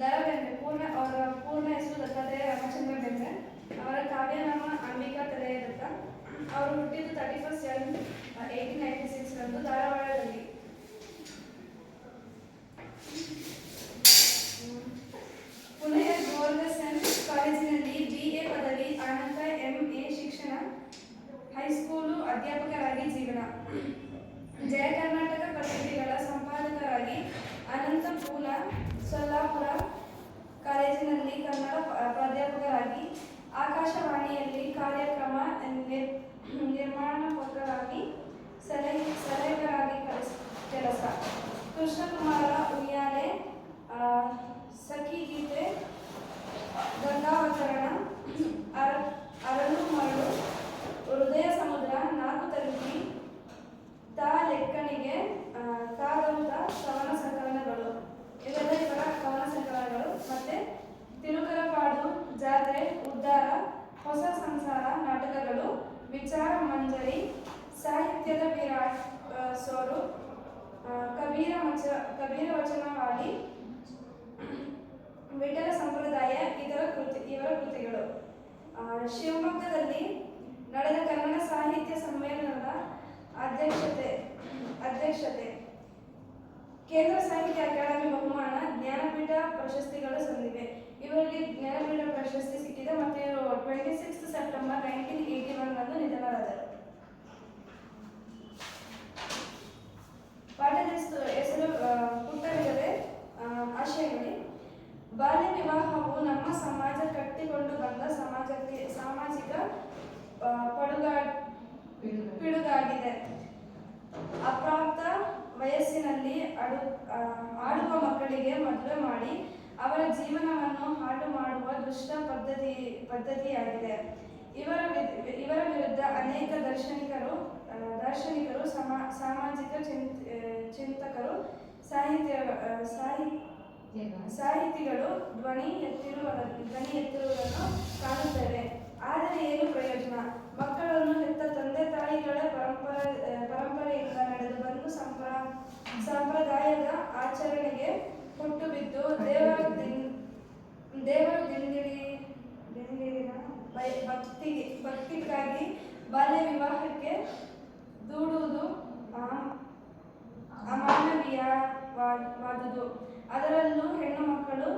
ದರ ಬೇಂದ್ರೆ ಅವರ ಪೂರ್ಣ ಹೆಸರು ದತ್ತಾತ್ರೇಯ ರಾಮಚಂದ್ರ ಬೇಂದ್ರೆ. ಅವರ ಕಾವ್ಯನಾಮ ಅಂಬಿಕಾ ತಲೆಯದತ್ತ. ಅವರು ಹುಟ್ಟಿದ್ದು 31 ಜನ್ 1896 ರಂದು ಧಾರವಾಡದಲ್ಲಿ. ಪುಣೆಯ ಗೋರ್ಗಸನ್ ಕಾಲೇಜಿನಲ್ಲಿ BA ಪದವಿ, ಆನಂತರ MA ಶಿಕ್ಷಣ, ಹೈಸ್ಕೂಲು ಅಧ್ಯಾಪಕರಾಗಿ ಜೀವನ. ಜಯ ಕರ್ನಾಟಕ ಪತ್ರಿಕೆಗಳ ಸಂಪಾದಕರಾಗಿ, ಅನಂತಪುರ ಸೊಲ್ಲಾಪುರ ಕಾಲೇಜಿನಲ್ಲಿ ಕನ್ನಡ ಪ್ರಾಧ್ಯಾಪಕರಾಗಿ, ಆಕಾಶವಾಣಿಯಲ್ಲಿ ಕಾರ್ಯಕ್ರಮ ನಿರ್ಮಾಣಕರಾಗಿ, ಸಲಹೆಗಾರರಾಗಿ ಕೆಲಸ. ಕೃಷ್ಣಕುಮಾರ ಉಯ್ಯಾಲೆ, ಸಖಿಗೀತೆ, ಗಂಗಾವತರಣ, ಅರಳು ಮರಳು, ಹೃದಯ ಸಮುದ್ರ, ನಾಲ್ಕು ತಲುಪಿ, ತಾ ಲೆಕ್ಕಣಿಗೆ, ಕಾಗೌತ ಕವನ ಸಂಕಲನಗಳು. ಇವೆಲ್ಲ ಇವರ ಕವನ ಸಂಕಲನಗಳು. ಮತ್ತೆ ತಿರುಗರಪಾಡು, ಜಾತ್ರೆ, ಉದ್ಧಾರ, ಹೊಸ ಸಂಸಾರ ನಾಟಕಗಳು, ವಿಚಾರ ಮಂಜರಿ, ಸಾಹಿತ್ಯದ ವಿರಾಟ್ ಸೋರು, ಕಬೀರ ವಚನವಾಡಿ, ವಿಠಲ ಸಂಪ್ರದಾಯ ಇವರ ಕೃತಿಗಳು. ಶಿವಮೊಗ್ಗದಲ್ಲಿ ನಡೆದ ಕನ್ನಡ ಸಾಹಿತ್ಯ ಸಮ್ಮೇಳನದ ಅಧ್ಯಕ್ಷತೆ, ಕೇಂದ್ರ ಸಾಹಿತ್ಯ ಅಕಾಡೆಮಿ ಬಹುಮಾನ, ಜ್ಞಾನಪೀಠ ಪ್ರಶಸ್ತಿಗಳು ಸಂದಿವೆ. ಇವರಿಗೆ ಜ್ಞಾನಪೀಠ ಪ್ರಶಸ್ತಿ ಸಿಕ್ಕಿದೆ ಮತ್ತು ಇವರು 26 ಸೆಪ್ಟೆಂಬರ್ 1981 ರಂದು ನಿಧನರಾದರು. ಪಾಠದ ಹೆಸರು ಪುಟ್ಟ ವಿಧವೆ. ಆಶಯಗಳು: ಬಾಲ್ಯ ವಿವಾಹವು ನಮ್ಮ ಸಮಾಜ ಕಟ್ಟಿಕೊಂಡು ಬಂದ ಸಾಮಾಜಿಕ ಪಿಡುಗಾಗಿದೆ. ಅಪ್ರಾಪ್ತ ವಯಸ್ಸಿನಲ್ಲಿ ಆಡುವ ಮಕ್ಕಳಿಗೆ ಮದುವೆ ಮಾಡಿ ಅವರ ಜೀವನವನ್ನು ಹಾಳು ಮಾಡುವ ದುಷ್ಟ ಪದ್ಧತಿಯಾಗಿದೆ. ಇವರ ವಿರುದ್ಧ ಅನೇಕ ದಾರ್ಶನಿಕರು, ಸಾಮಾಜಿಕ ಚಿಂತಕರು, ಸಾಹಿತಿಗಳು ಧ್ವನಿ ಎತ್ತಿರುವುದನ್ನು ಕಾಣುತ್ತೇವೆ. ಆದರೆ ಏನು ಪ್ರಯೋಜನ? ಮಕ್ಕಳನ್ನು ಹೆತ್ತ ತಂದೆ ತಾಯಿಗಳ ಪರಂಪರೆಯಿಂದ ನಡೆದು ಬಂದು ಸಂಪ್ರದಾಯದ ಆಚರಣೆಗೆ ಹುಟ್ಟು ಬಿದ್ದು ದೇವರು ದಿಂಡಿನ ಭಕ್ತಿಗಾಗಿ ಬಾಲ್ಯ ವಿವಾಹಕ್ಕೆ ದೂಡುವುದು ಅಮಾನವೀಯವಾದುದು. ಅದರಲ್ಲೂ ಹೆಣ್ಣು ಮಕ್ಕಳು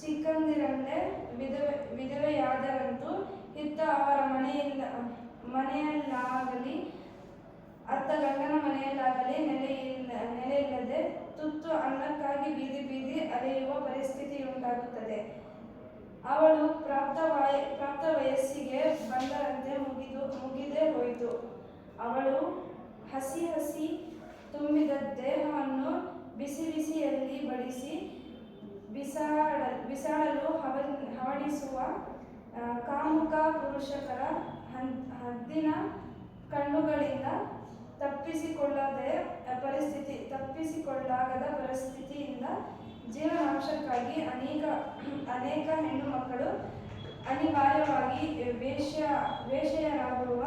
ಚಿಕ್ಕಂದಿರಲ್ಲೇ ವಿಧವೆಯಾದರಂತೂ ಇತ್ತ ಅವರ ಮನೆಯಲ್ಲಾಗಲಿ ಅತ್ತ ಗಂಡನ ಮನೆಯಲ್ಲಾಗಲಿ ನೆಲೆಯಿಲ್ಲದೆ ತುತ್ತು ಅನ್ನಕ್ಕಾಗಿ ಬೀದಿ ಅಲೆಯುವ ಪರಿಸ್ಥಿತಿಯುಂಟಾಗುತ್ತದೆ. ಅವಳು ಪ್ರಾಪ್ತ ವಯಸ್ಸಿಗೆ ಬಂದರಂತೆ ಮುಗಿದೇ ಹೋಯಿತು. ಅವಳು ಹಸಿ ತುಂಬಿದ ದೇಹವನ್ನು ಬಿಸಿಯಲ್ಲಿ ಬಡಿಸಿ ಬಿಸಾಡಲು ಹವಣಿಸುವ ಕಾಮುಕ ಪುರುಷಕರ ಹದ್ದಿನ ಕಣ್ಣುಗಳಿಂದ ತಪ್ಪಿಸಿಕೊಳ್ಳಾಗದ ಪರಿಸ್ಥಿತಿಯಿಂದ ಜೀವನಾಂಶಕ್ಕಾಗಿ ಅನೇಕ ಹೆಣ್ಣು ಮಕ್ಕಳು ಅನಿವಾರ್ಯವಾಗಿ ವೇಶ್ಯೆಯರಾಗುವ